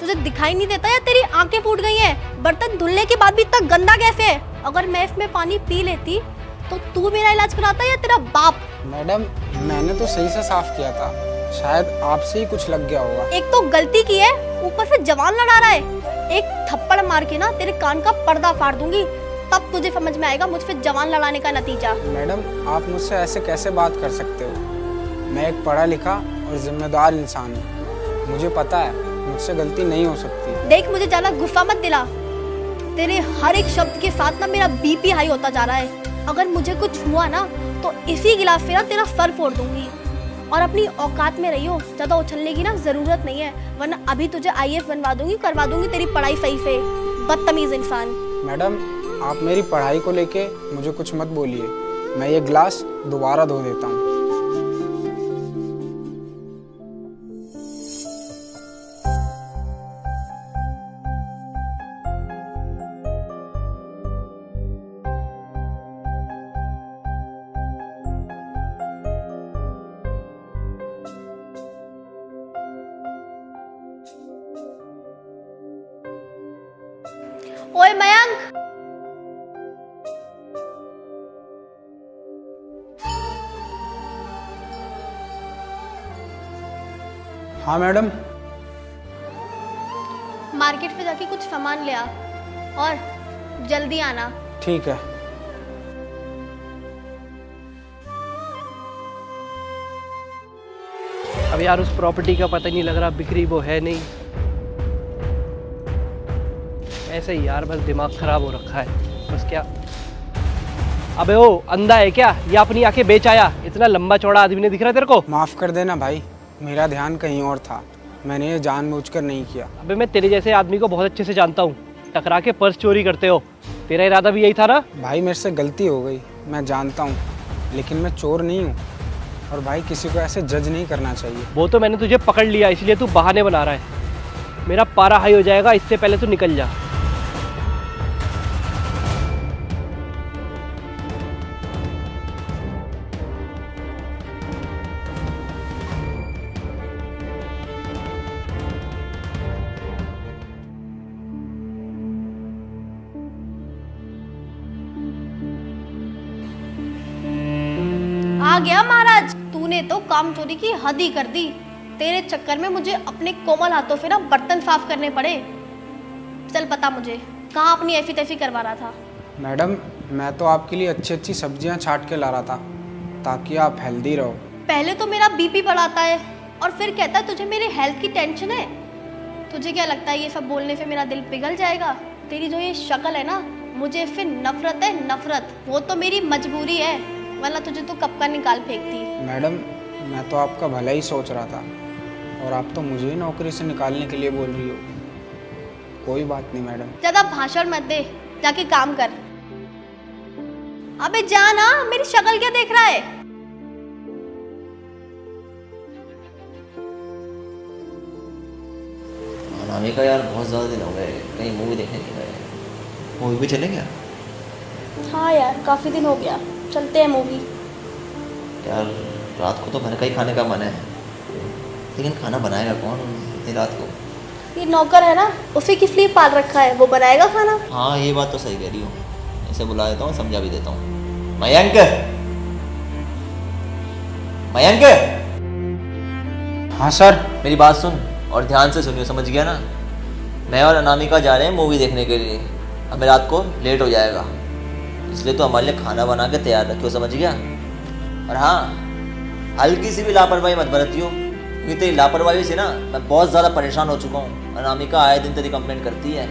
तुझे दिखाई नहीं देता या तेरी आंखें फूट गई हैं? बर्तन धुलने के बाद भी इतना गंदा कैसे है? अगर मैं इसमें पानी पी लेती तो तू मेरा इलाज कराता या तेरा बाप? मैडम मैंने तो सही से साफ किया था, शायद आपसे ही कुछ लग गया होगा। एक तो गलती की है, ऊपर से जवान लड़ा रहा है। एक थप्पड़ मार के ना तेरे कान का पर्दा फाड़ दूंगी, तब तुझे समझ में आएगा मुझ पे जवान लड़ाने का नतीजा। मैडम आप मुझसे ऐसे कैसे बात कर सकते हो? मैं एक पढ़ा लिखा और जिम्मेदार इंसान हूँ। मुझे पता है मुझसे गलती नहीं हो सकती। देख मुझे ज्यादा गुस्सा मत दिला। तेरे हर एक शब्द के साथ ना मेरा बीपी हाई होता जा रहा है। अगर मुझे कुछ हुआ ना तो इसी गिलास से ना तेरा सर फोड़ दूंगी। और अपनी औकात में रहियो, ज्यादा उछलने की ना जरूरत नहीं है, वरना अभी तुझे आईएएस बनवा दूंगी, करवा दूंगी तेरी पढ़ाई सही से। बदतमीज इंसान। मैडम आप मेरी पढ़ाई को लेके मुझे कुछ मत बोलिए, मैं ये गिलास दोबारा धो देता हूँ। ओए मयंक, हाँ मैडम। मार्केट पे जाके कुछ सामान ले आ और जल्दी आना। ठीक है। अब यार उस प्रॉपर्टी का पता नहीं लग रहा बिक्री वो है नहीं। ऐसे ही यार बस दिमाग खराब हो रखा है। बस क्या, अबे ओ अंधा है क्या? ये अपनी आंखें बेच आया? इतना लंबा चौड़ा आदमी नहीं दिख रहा तेरे को? माफ़ कर देना भाई, मेरा ध्यान कहीं और था, मैंने ये जानबूझकर नहीं किया। अबे मैं तेरे जैसे आदमी को बहुत अच्छे से जानता हूँ, टकरा के पर्स चोरी करते हो। तेरा इरादा भी यही था ना? भाई मेरे से गलती हो गई, मैं जानता हूँ, लेकिन मैं चोर नहीं हूँ। और भाई किसी को ऐसे जज नहीं करना चाहिए। वो तो मैंने तुझे पकड़ लिया, इसलिए तू बहाने बना रहा है। मेरा पारा हाई हो जाएगा, इससे पहले तू निकल जा। आ गया महाराज, तूने तो काम चोरी की हद ही कर दी। तेरे चक्कर में मुझे अपने कोमल हाथों से ना बर्तन साफ करने पड़े। चल बता मुझे, कहाँ अपनी ऐफी तैफी करवा रहा था? मैडम मैं तो आपके लिए अच्छी अच्छी सब्जियां छांट के ला रहा था, ताकि आप हेल्दी रहो। पहले तो मेरा बीपी बढ़ाता है और फिर कहता है तुझे मेरे हेल्थ की टेंशन है। तुझे क्या लगता है ये सब बोलने से मेरा दिल पिघल जाएगा? तेरी जो ये शक्ल है ना, मुझे इससे नफरत है, नफरत। वो तो मेरी मजबूरी है, वरना तुझे तो कब का निकाल फेंकती। मैडम मैं तो आपका भला ही सोच रहा था, और आप तो मुझे ही नौकरी से निकालने के लिए बोल रही हो। कोई बात नहीं मैडम। ज्यादा भाषण मत दे, जाके काम कर। अबे जा ना, मेरी शक्ल क्या देख रहा है? अनामिका यार बहुत ज़्यादा दिन हो गए कहीं मूवी देखने नहीं गए। मूवी भी चलें क्या? हाँ यार काफी दिन हो गया, चलते हैं मूवी। यार रात को तो घर का ही खाने का मन है, लेकिन खाना बनाएगा कौन इतनी रात को? ये नौकर है ना, उसे किस लिए पाल रखा है, वो बनाएगा खाना। हाँ ये बात तो सही कह रही हो, इसे बुला देता हूँ, समझा भी देता हूँ। मयंक, मयंक। हाँ सर। मेरी बात सुन और ध्यान से सुनियो, समझ गया ना? मैं और अनामिका जा रहे हैं मूवी देखने के लिए। हमें रात को लेट हो जाएगा, इसलिए तो हमारे लिए खाना बना के तैयार रखियो, समझ गया? और हाँ, हल्की सी भी लापरवाही मत बरतियो, क्योंकि तेरी लापरवाही से ना मैं बहुत ज़्यादा परेशान हो चुका हूँ। अनामिका आए दिन तेरी कंप्लेंट करती है,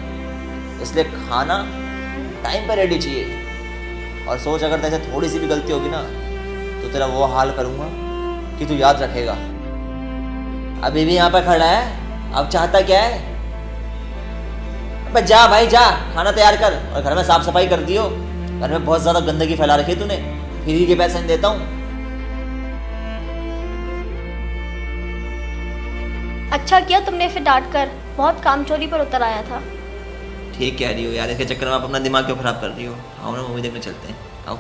इसलिए खाना टाइम पर रेडी चाहिए। और सोच, अगर तेरे से थोड़ी सी भी गलती होगी ना तो तेरा वो हाल करूँगा कि तू याद रखेगा। अभी भी यहाँ पर खड़ा है, अब चाहता क्या है? अबे जा भाई जा, खाना तैयार कर और घर में साफ सफाई कर दियो। घर में बहुत ज़्यादा गंदगी फैला रखी है तूने, फ्री के पैसे नहीं देता हूँ। अच्छा किया तुमने इसे डांट कर, बहुत कामचोरी पर उतर आया था। ठीक कह रही हो यार, इसके चक्कर में आप अपना दिमाग क्यों खराब कर रही हो? आओ ना मूवी देखने चलते हैं, आओ।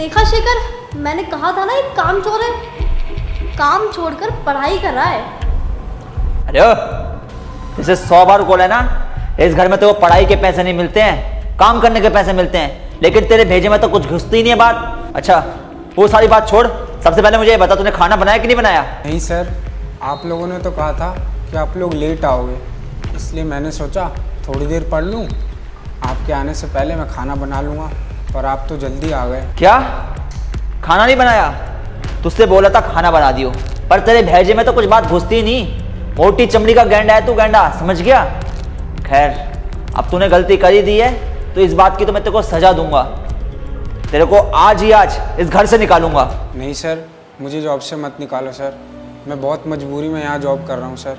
देखा शेखर, मैंने कहा था ना एक काम चोर है, काम छोड़कर पढ़ाई कर रहा है। अरे ओ, जैसे 100 बार बोला है ना, इस घर में तो पढ़ाई के पैसे नहीं मिलते हैं, काम करने के पैसे मिलते हैं, लेकिन तेरे भेजे में तो कुछ घुसती ही नहीं है बात। अच्छा वो सारी बात छोड़, सबसे पहले मुझे ये बता तूने खाना बनाया कि नहीं बनाया? नहीं सर, आप लोगों ने तो कहा था कि आप लोग लेट आओगे, इसलिए मैंने सोचा थोड़ी देर पढ़ लूँ, आपके आने से पहले मैं खाना बना लूँगा, पर आप तो जल्दी आ गए। क्या खाना नहीं बनाया? तुझसे बोला था खाना बना दियो, पर तेरे भेजे में तो कुछ बात घुसती ही नहीं। मोटी चमड़ी का गैंडा है तू, गैंडा, समझ गया? खैर अब तूने गलती कर ही दी है तो इस बात की तो मैं तेरे को सजा दूंगा, तेरे को आज ही आज इस घर से निकालूंगा। नहीं सर, मुझे जॉब से मत निकालो सर, मैं बहुत मजबूरी में यहाँ जॉब कर रहा हूँ सर।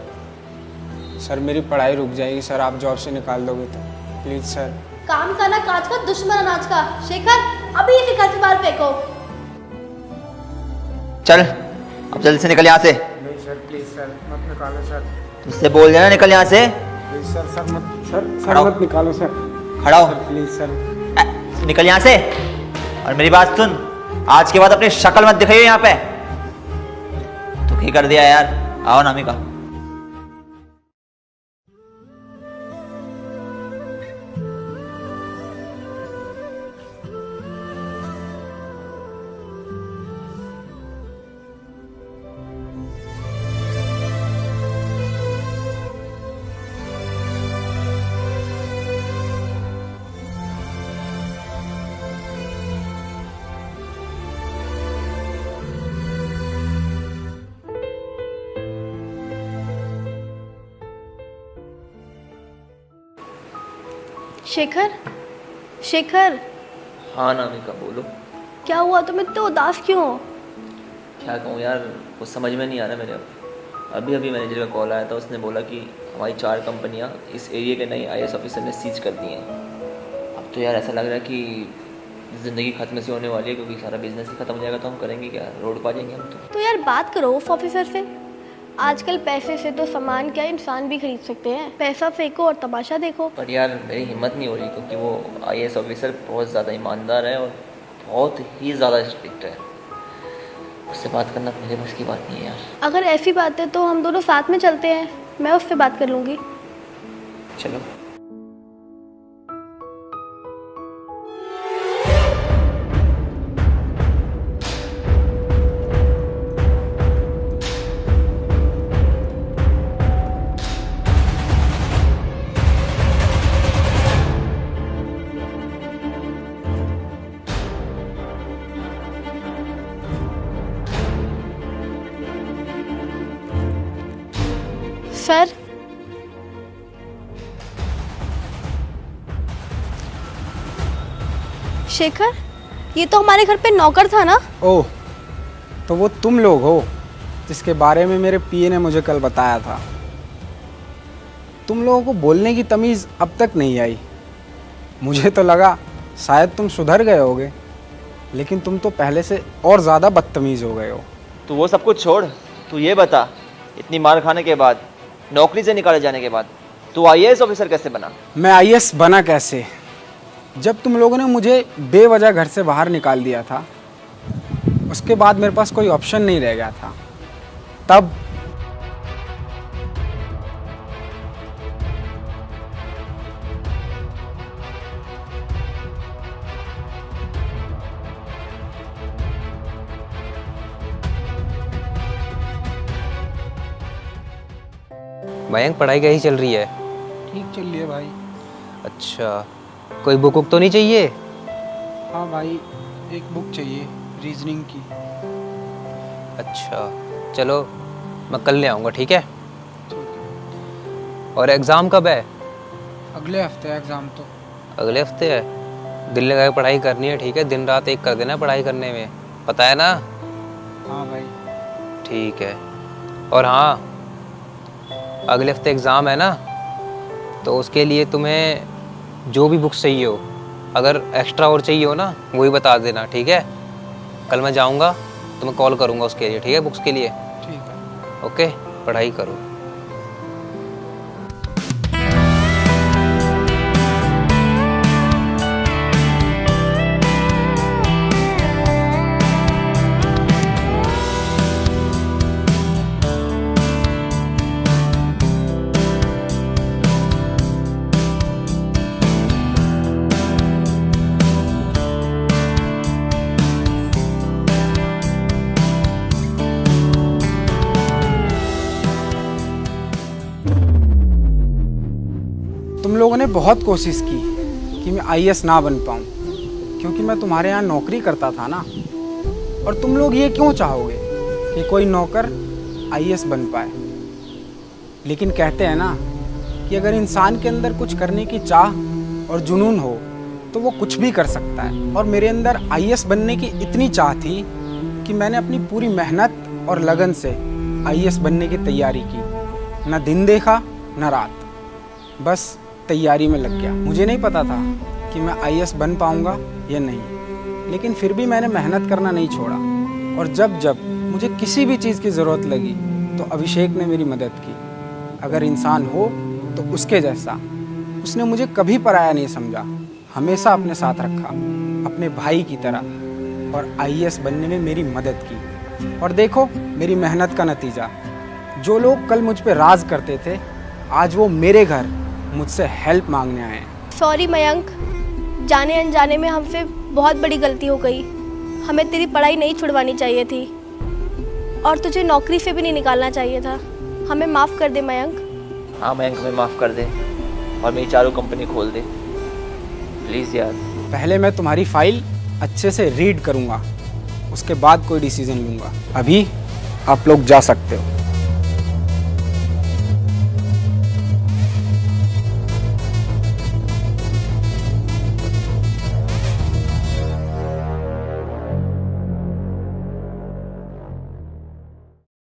सर मेरी पढ़ाई रुक जाएगी सर, आप जॉब से निकाल दोगे तो प्लीज़ सर। काम का ना काज का, दुश्मन अनाज का। शेखर अभी इसे घर से बाहर फेंको। चल अब जल्दी से निकल यहाँ से। नहीं सर प्लीज़ सर, मत निकालो सर, तुझसे बोल देना निकल यहाँ से। प्लीज़ सर, सर मत खड़ा हो। मत निकालो सर, खड़ा हो, सर प्लीज़ सर। निकल यहाँ से। और मेरी बात सुन, आज के बाद अपनी शक्ल मत दिखाइए यहाँ पे। दुखी कर दिया यार। आओ अनामिका। शेखर, शेखर हाँ अनामिका बोलो। क्या हुआ, तुम इतने उदास क्यों हो? क्या कहूँ यार, कुछ समझ में नहीं आ रहा मेरे। अभी अभी मैनेजर का कॉल आया था, उसने बोला कि हमारी 4 कंपनियां इस एरिया के नए IAS ऑफिसर ने सीज कर दी हैं। अब तो यार ऐसा लग रहा है कि ज़िंदगी खत्म से होने वाली है, क्योंकि सारा बिजनेस ही खत्म हो जाएगा तो हम करेंगे क्या, रोड पा जाएंगे हम तो यार बात करो उस ऑफिसर से। आजकल पैसे से तो सामान क्या इंसान भी खरीद सकते हैं। पैसा फेंको और तमाशा देखो। पर यार मेरी हिम्मत नहीं हो रही, क्योंकि वो IAS ऑफिसर बहुत ज़्यादा ईमानदार है और बहुत ही ज़्यादा स्ट्रिक्ट है। उससे बात करना मेरे बस की बात नहीं है यार। अगर ऐसी बात है तो हम दोनों साथ में चलते हैं, मैं उससे बात कर लूँगी। चलो। सर, शेखर ये तो हमारे घर पे नौकर था ना? ओह, तो वो तुम लोग हो जिसके बारे में मेरे PA ने मुझे कल बताया था। तुम लोगों को बोलने की तमीज़ अब तक नहीं आई। मुझे तो लगा शायद तुम सुधर गए होगे, लेकिन तुम तो पहले से और ज़्यादा बदतमीज़ हो गए हो। तू वो सब कुछ छोड़, तू ये बता, इतनी मार खाने के बाद, नौकरी से निकाले जाने के बाद तू IAS ऑफिसर कैसे बना? मैं IAS बना कैसे? जब तुम लोगों ने मुझे बेवजह घर से बाहर निकाल दिया था, उसके बाद मेरे पास कोई ऑप्शन नहीं रह गया था। तब मयंक पढ़ाई कैसी चल रही है? ठीक चल रही है भाई। अच्छा, कोई बुक वुक तो नहीं चाहिए? हाँ भाई, एक बुक चाहिए रीजनिंग की। अच्छा चलो, मैं कल ले आऊँगा, ठीक है? ठीक है। और एग्ज़ाम कब है? अगले हफ्ते है एग्ज़ाम तो। अगले हफ्ते है? दिल लगा के पढ़ाई करनी है, ठीक है? दिन रात एक कर देना पढ़ाई करने में, पता है ना? हाँ भाई। ठीक है। और हाँ, अगले हफ्ते एग्ज़ाम है ना, तो उसके लिए तुम्हें जो भी बुक्स चाहिए हो, अगर एक्स्ट्रा और चाहिए हो ना, वही बता देना, ठीक है? कल मैं जाऊँगा तो मैं कॉल करूँगा उसके लिए, ठीक है? बुक्स के लिए। ठीक है। ओके, पढ़ाई करो। मैंने बहुत कोशिश की कि मैं आईएएस ना बन पाऊँ, क्योंकि मैं तुम्हारे यहाँ नौकरी करता था ना। और तुम लोग ये क्यों चाहोगे कि कोई नौकर आईएएस बन पाए? लेकिन कहते हैं ना कि अगर इंसान के अंदर कुछ करने की चाह और जुनून हो तो वो कुछ भी कर सकता है। और मेरे अंदर आईएएस बनने की इतनी चाह थी कि मैंने अपनी पूरी मेहनत और लगन से आईएएस बनने की तैयारी की। ना दिन देखा ना रात, बस तैयारी में लग गया। मुझे नहीं पता था कि मैं आईएएस बन पाऊंगा या नहीं, लेकिन फिर भी मैंने मेहनत करना नहीं छोड़ा। और जब जब मुझे किसी भी चीज़ की ज़रूरत लगी तो अभिषेक ने मेरी मदद की। अगर इंसान हो तो उसके जैसा। उसने मुझे कभी पराया नहीं समझा, हमेशा अपने साथ रखा, अपने भाई की तरह, और आईएएस बनने में मेरी मदद की। और देखो मेरी मेहनत का नतीजा। जो लोग कल मुझ पे राज करते थे, आज वो मेरे घर मुझसे हेल्प मांगने आए हैं। सॉरी मयंक, जाने अनजाने में हमसे बहुत बड़ी गलती हो गई। हमें तेरी पढ़ाई नहीं छुड़वानी चाहिए थी और तुझे नौकरी से भी नहीं निकालना चाहिए था। हमें माफ़ कर दे मयंक। हाँ मयंक, हमें माफ़ कर दे और मेरी चारों कंपनी खोल दे प्लीज़ यार। पहले मैं तुम्हारी फाइल अच्छे से रीड करूँगा, उसके बाद कोई डिसीजन लूँगा। अभी आप लोग जा सकते हो।